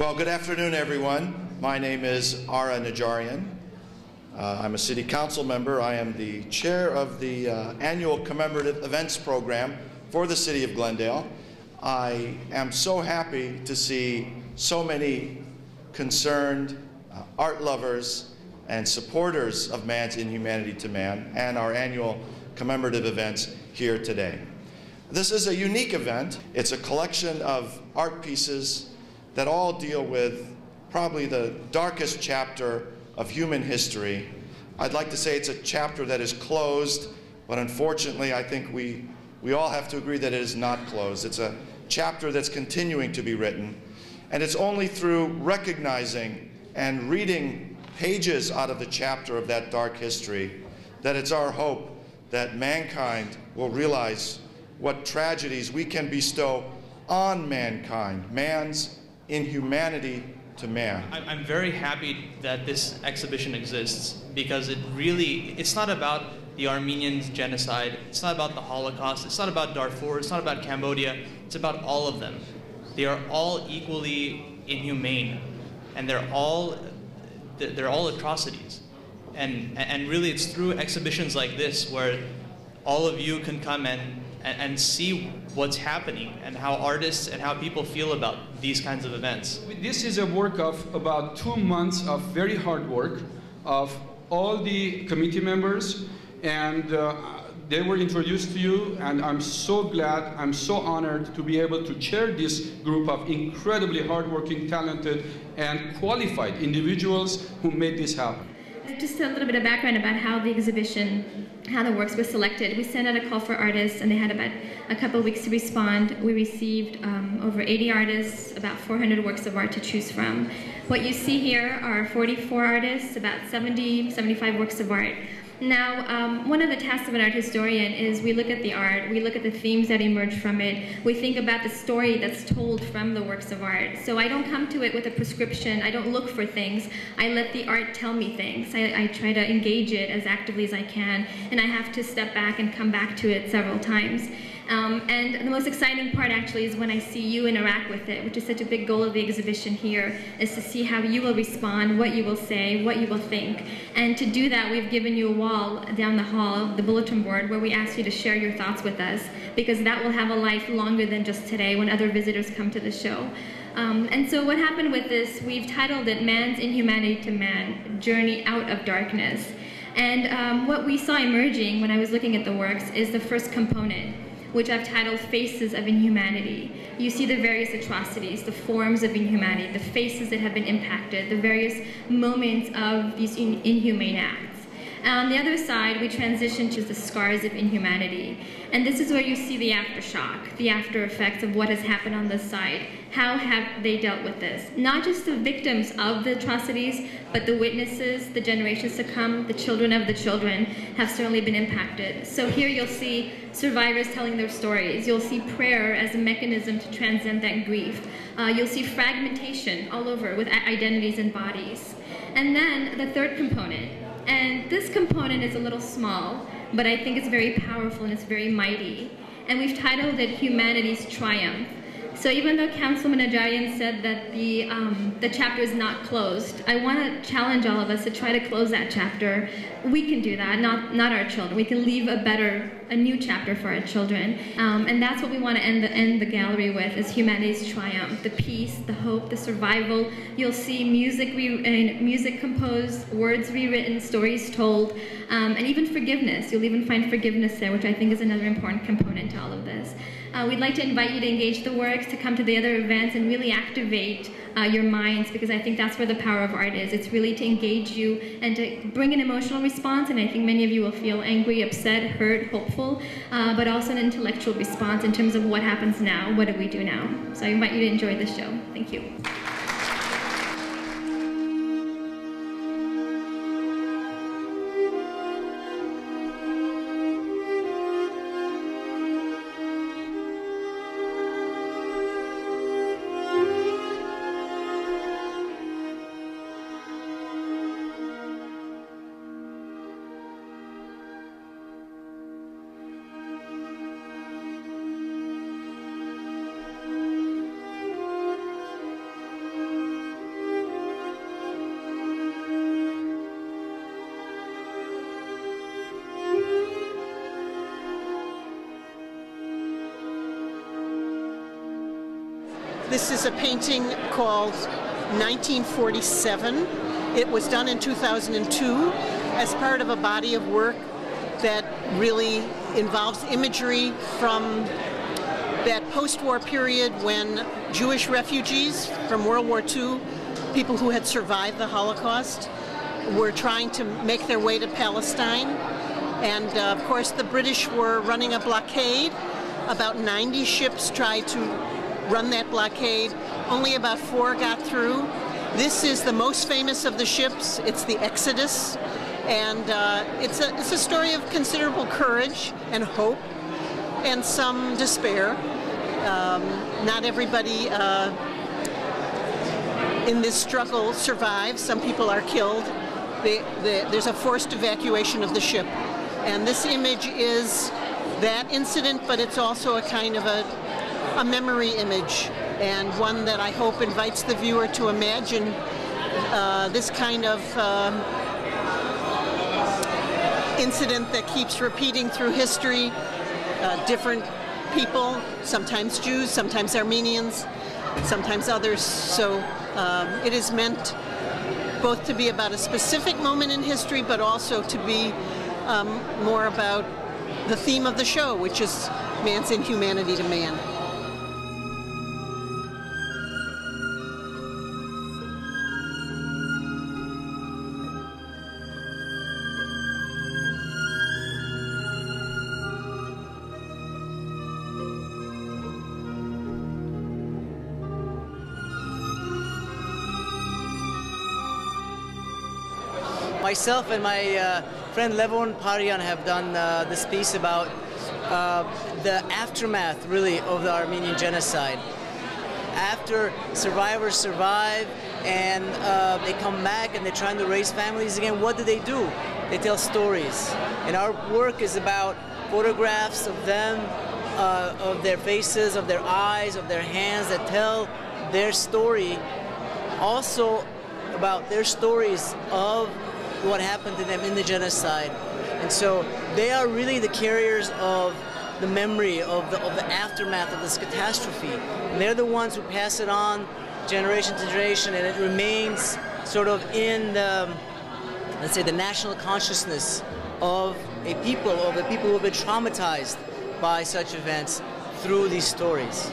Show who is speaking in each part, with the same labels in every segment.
Speaker 1: Well, good afternoon, everyone. My name is Ara Najarian. I'm a city council member. I am the chair of the annual commemorative events program for the City of Glendale. I am so happy to see so many concerned art lovers and supporters of man's inhumanity to man and our annual commemorative events here today. This is a unique event. It's a collection of art pieces that all deal with probably the darkest chapter of human history. I'd like to say it's a chapter that is closed, but unfortunately I think we all have to agree that it is not closed. It's a chapter that's continuing to be written, and it's only through recognizing and reading pages out of the chapter of that dark history that it's our hope that mankind will realize what tragedies we can bestow on mankind, man's inhumanity to man.
Speaker 2: I'm very happy that this exhibition exists because it's not about the Armenian genocide, it's not about the Holocaust, it's not about Darfur, it's not about Cambodia, it's about all of them. They are all equally inhumane, and they're all atrocities. And really it's through exhibitions like this where all of you can come and see what's happening and how artists and how people feel about these kinds of events.
Speaker 3: This is a work of about 2 months of very hard work of all the committee members, and they were introduced to you, and I'm so glad, I'm so honored to be able to chair this group of incredibly hardworking, talented, and qualified individuals who made this happen.
Speaker 4: Just a little bit of background about how the exhibition, how the works were selected. We sent out a call for artists, and they had about a couple of weeks to respond. We received over 80 artists, about 400 works of art to choose from. What you see here are 44 artists, about 70, 75 works of art. Now, one of the tasks of an art historian is we look at the art, we look at the themes that emerge from it, we think about the story that's told from the works of art. So I don't come to it with a prescription, I don't look for things, I let the art tell me things. I try to engage it as actively as I can, and I have to step back and come back to it several times. And the most exciting part actually is when I see you interact with it, which is such a big goal of the exhibition here, is to see how you will respond, what you will say, what you will think. And to do that, we've given you a wall down the hall, the bulletin board, where we ask you to share your thoughts with us, because that will have a life longer than just today when other visitors come to the show. And so what happened with this, we've titled it Man's Inhumanity to Man, Journey Out of Darkness. And what we saw emerging when I was looking at the works is the first component, which I've titled Faces of Inhumanity. You see the various atrocities, the forms of inhumanity, the faces that have been impacted, the various moments of these inhumane acts. On the other side, we transition to the scars of inhumanity. And this is where you see the aftershock, the after effects of what has happened on this side. How have they dealt with this? Not just the victims of the atrocities, but the witnesses, the generations to come, the children of the children have certainly been impacted. So here you'll see survivors telling their stories. You'll see prayer as a mechanism to transcend that grief. You'll see fragmentation all over with identities and bodies. And then the third component. And this component is a little small, but I think it's very powerful and it's very mighty. And we've titled it Humanity's Triumph. So even though Councilman Najarian said that the chapter is not closed, I want to challenge all of us to try to close that chapter. We can do that, not our children. We can leave a new chapter for our children. And that's what we want to end the gallery with, is humanity's triumph, the peace, the hope, the survival. You'll see music composed, words rewritten, stories told, and even forgiveness. You'll even find forgiveness there, which I think is another important component to all of this. We'd like to invite you to engage the works, to come to the other events and really activate your minds, because I think that's where the power of art is. It's really to engage you and to bring an emotional response, and I think many of you will feel angry, upset, hurt, hopeful, but also an intellectual response in terms of what happens now, what do we do now. So I invite you to enjoy the show. Thank you.
Speaker 5: This is a painting called 1947. It was done in 2002 as part of a body of work that really involves imagery from that post-war period when Jewish refugees from World War II, people who had survived the Holocaust, were trying to make their way to Palestine. And of course the British were running a blockade. About 90 ships tried to run that blockade. Only about 4 got through. This is the most famous of the ships. It's the Exodus. And it's a story of considerable courage and hope and some despair. Not everybody in this struggle survives. Some people are killed. There's a forced evacuation of the ship. And this image is that incident, but it's also a kind of a memory image, and one that I hope invites the viewer to imagine this kind of incident that keeps repeating through history. Different people, sometimes Jews, sometimes Armenians, sometimes others. So it is meant both to be about a specific moment in history, but also to be more about the theme of the show, which is man's inhumanity to man.
Speaker 6: Myself and my friend Levon Paryan have done this piece about the aftermath, really, of the Armenian genocide. After survivors survive and they come back and they're trying to raise families again, what do? They tell stories. And our work is about photographs of them, of their faces, of their eyes, of their hands, that tell their story, also about their stories of what happened to them in the genocide. And so they are really the carriers of the memory of the aftermath of this catastrophe. And they're the ones who pass it on generation to generation, and it remains sort of in the, let's say, the national consciousness of a people who have been traumatized by such events through these stories.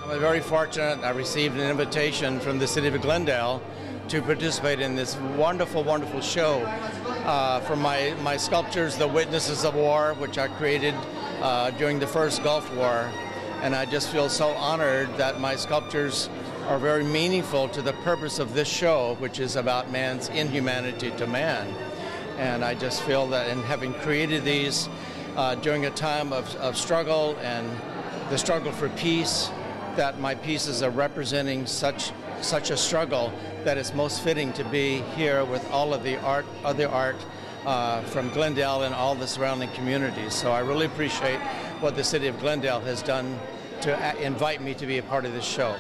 Speaker 7: I'm very fortunate. I received an invitation from the City of Glendale to participate in this wonderful, wonderful show for my sculptures, The Witnesses of War, which I created during the first Gulf War. And I just feel so honored that my sculptures are very meaningful to the purpose of this show, which is about man's inhumanity to man. And I just feel that in having created these during a time of struggle and the struggle for peace, that my pieces are representing such a struggle that it's most fitting to be here with all of the other art from Glendale and all the surrounding communities. So I really appreciate what the City of Glendale has done to invite me to be a part of this show.